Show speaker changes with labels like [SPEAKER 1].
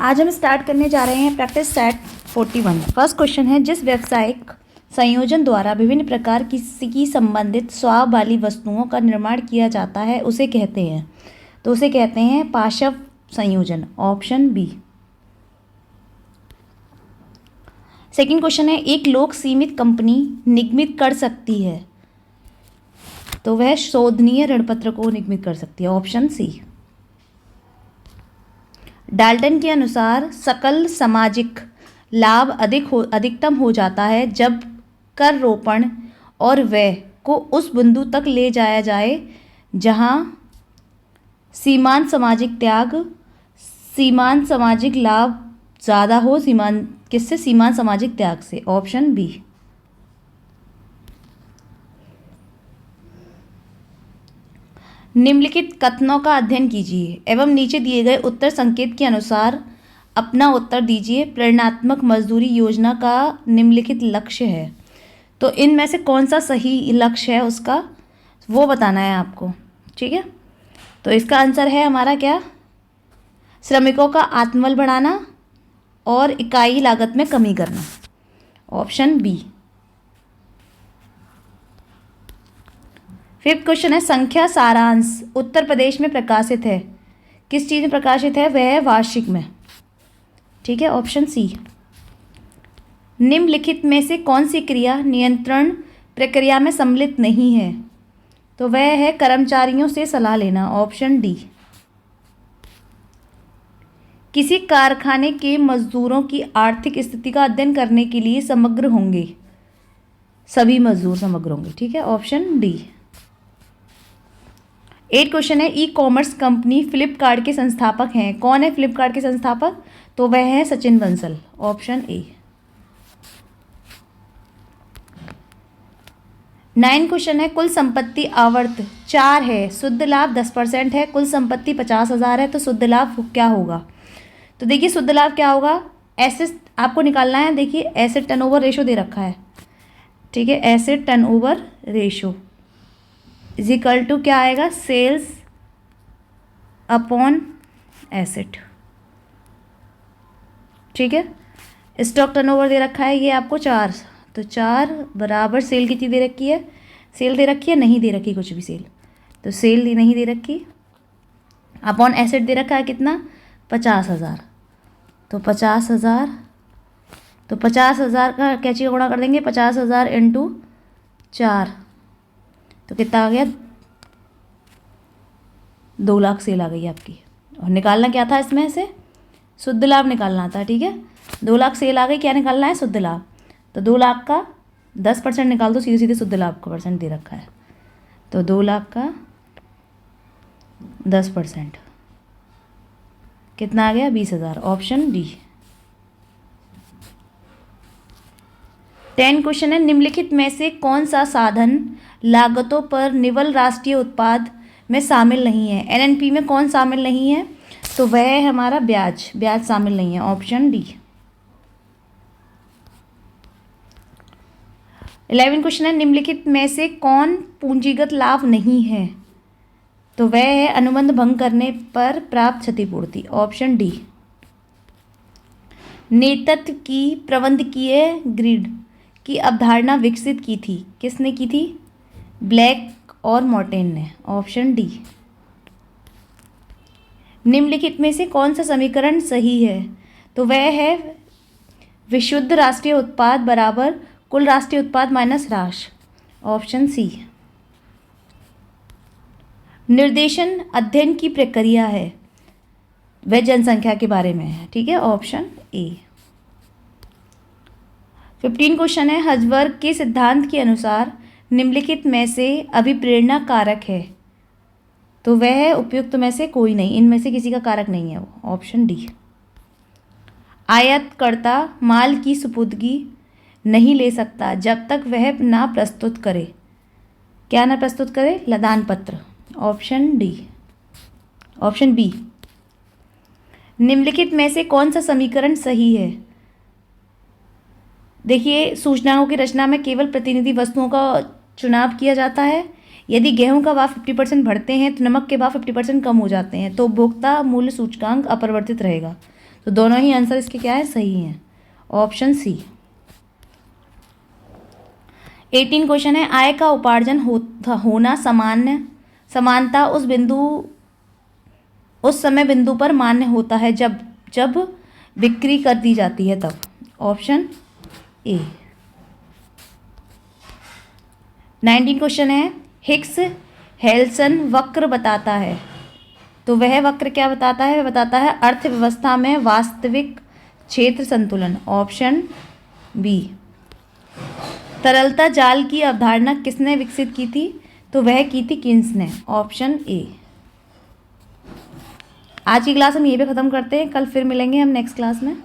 [SPEAKER 1] आज हम स्टार्ट करने जा रहे हैं प्रैक्टिस सेट 41। फर्स्ट क्वेश्चन है, जिस व्यावसायिक संयोजन द्वारा विभिन्न प्रकार की संबंधित स्वभाव वाली वस्तुओं का निर्माण किया जाता है उसे कहते हैं, तो उसे कहते हैं पाशव संयोजन, ऑप्शन बी। सेकंड क्वेश्चन है, एक लोक सीमित कंपनी निगमित कर सकती है, तो वह शोधनीय ऋणपत्र को निगमित कर सकती है, ऑप्शन सी। डाल्टन के अनुसार सकल सामाजिक लाभ अधिकतम हो जाता है जब कर रोपण और व्यय को उस बिंदु तक ले जाया जाए जहां सीमांत सामाजिक लाभ ज़्यादा हो, सीमांत सामाजिक त्याग से, ऑप्शन बी। निम्नलिखित कथनों का अध्ययन कीजिए एवं नीचे दिए गए उत्तर संकेत के अनुसार अपना उत्तर दीजिए। प्रेरणात्मक मजदूरी योजना का निम्नलिखित लक्ष्य है, तो इनमें से कौन सा सही लक्ष्य है उसका वो बताना है आपको, ठीक है। तो इसका आंसर है हमारा क्या, श्रमिकों का आत्मबल बढ़ाना और इकाई लागत में कमी करना, ऑप्शन बी। फिफ्थ क्वेश्चन है, संख्या सारांश उत्तर प्रदेश में प्रकाशित है, किस चीज़ में प्रकाशित है, वह है वार्षिक में, ठीक है, ऑप्शन सी। निम्नलिखित में से कौन सी क्रिया नियंत्रण प्रक्रिया में सम्मिलित नहीं है, तो वह है कर्मचारियों से सलाह लेना, ऑप्शन डी। किसी कारखाने के मजदूरों की आर्थिक स्थिति का अध्ययन करने के लिए समग्र होंगे, सभी मजदूर समग्र होंगे, ठीक है, ऑप्शन डी। 8 क्वेश्चन है, ई कॉमर्स कंपनी फ्लिपकार्ट के संस्थापक हैं, कौन है फ्लिपकार्ट के संस्थापक, तो वह है Sachin Bansal, option A. 9 question है, कुल संपत्ति आवर्त 4 है, शुद्ध लाभ 10% है, कुल संपत्ति 50,000 है, तो शुद्ध लाभ क्या होगा। तो देखिए शुद्ध लाभ क्या होगा, एसेट आपको निकालना है। देखिए एसेट टर्नओवर रेशो दे रखा है, ठीक है, asset turnover ratio is equal to क्या आएगा, सेल्स अपॉन एसेट, ठीक है। स्टॉक टर्नओवर दे रखा है ये आपको 4, तो 4 बराबर सेल कितनी दे रखी है, सेल दे रखी है, नहीं दे रखी कुछ भी सेल, तो सेल नहीं दे रखी, अपॉन एसेट दे रखा है कितना, 50,000, तो 50,000, तो 50,000 का कैची गुणा कर देंगे, 50,000 इंटू 4, तो कितना आ गया, 2 लाख सेल आ गई आपकी। और निकालना क्या था, इसमें से शुद्ध लाभ निकालना था, ठीक है। 2 लाख सेल आ गई, क्या निकालना है, शुद्ध लाभ, तो 2 लाख का 10% निकाल दो, सीधे सीधे शुद्ध लाभ का परसेंट दे रखा है, तो 2 लाख का 10% कितना आ गया, 20,000, ऑप्शन डी। 10 क्वेश्चन है, निम्नलिखित में से कौन सा साधन लागतों पर निवल राष्ट्रीय उत्पाद में शामिल नहीं है, एनएनपी में कौन शामिल नहीं है, तो वह है हमारा ब्याज शामिल नहीं है, ऑप्शन डी। 11 क्वेश्चन है, निम्नलिखित में से कौन पूंजीगत लाभ नहीं है, तो वह है अनुबंध भंग करने पर प्राप्त क्षतिपूर्ति, ऑप्शन डी। नेतृत्व की प्रबंधकीय ग्रिड की अवधारणा विकसित की थी, किसने की थी, ब्लैक और मॉर्टेन ने, ऑप्शन डी। निम्नलिखित में से कौन सा समीकरण सही है, तो वह है विशुद्ध राष्ट्रीय उत्पाद बराबर कुल राष्ट्रीय उत्पाद माइनस ह्रास, ऑप्शन सी। निर्देशन अध्ययन की प्रक्रिया है, वह जनसंख्या के बारे में है, ठीक है, ऑप्शन ए। 15 क्वेश्चन है, हजवर्ग के सिद्धांत के अनुसार निम्नलिखित में से अभिप्रेरणा कारक है, तो वह है उपयुक्त में से कोई नहीं, इनमें से किसी का कारक नहीं है वो, ऑप्शन डी। आयातकर्ता माल की सुपुर्दगी नहीं ले सकता जब तक वह ना प्रस्तुत करे, क्या ना प्रस्तुत करे, लदान पत्र, ऑप्शन डी, ऑप्शन बी। निम्नलिखित में से कौन सा समीकरण सही है, देखिए सूचनाओं की रचना में केवल प्रतिनिधि वस्तुओं का चुनाव किया जाता है, यदि गेहूं का भाव 50% बढ़ते हैं तो नमक के भाव 50% कम हो जाते हैं, तो उपभोक्ता मूल्य सूचकांक अपरिवर्तित रहेगा, तो दोनों ही आंसर इसके क्या है, सही हैं। Option C. 18 क्वेश्चन है, आय का उपार्जन होना समानता उस समय बिंदु पर मान्य होता है जब बिक्री कर दी जाती है तब। Option A. 19 क्वेश्चन है, हिग्स हेल्सन वक्र बताता है, तो वह वक्र क्या बताता है, बताता है अर्थव्यवस्था में वास्तविक क्षेत्र संतुलन। Option B. तरलता जाल की अवधारणा किसने विकसित की थी, तो वह की थी कीन्स ने। Option A. आज की क्लास हम यहीं पे ख़त्म करते हैं, कल फिर मिलेंगे हम नेक्स्ट क्लास में।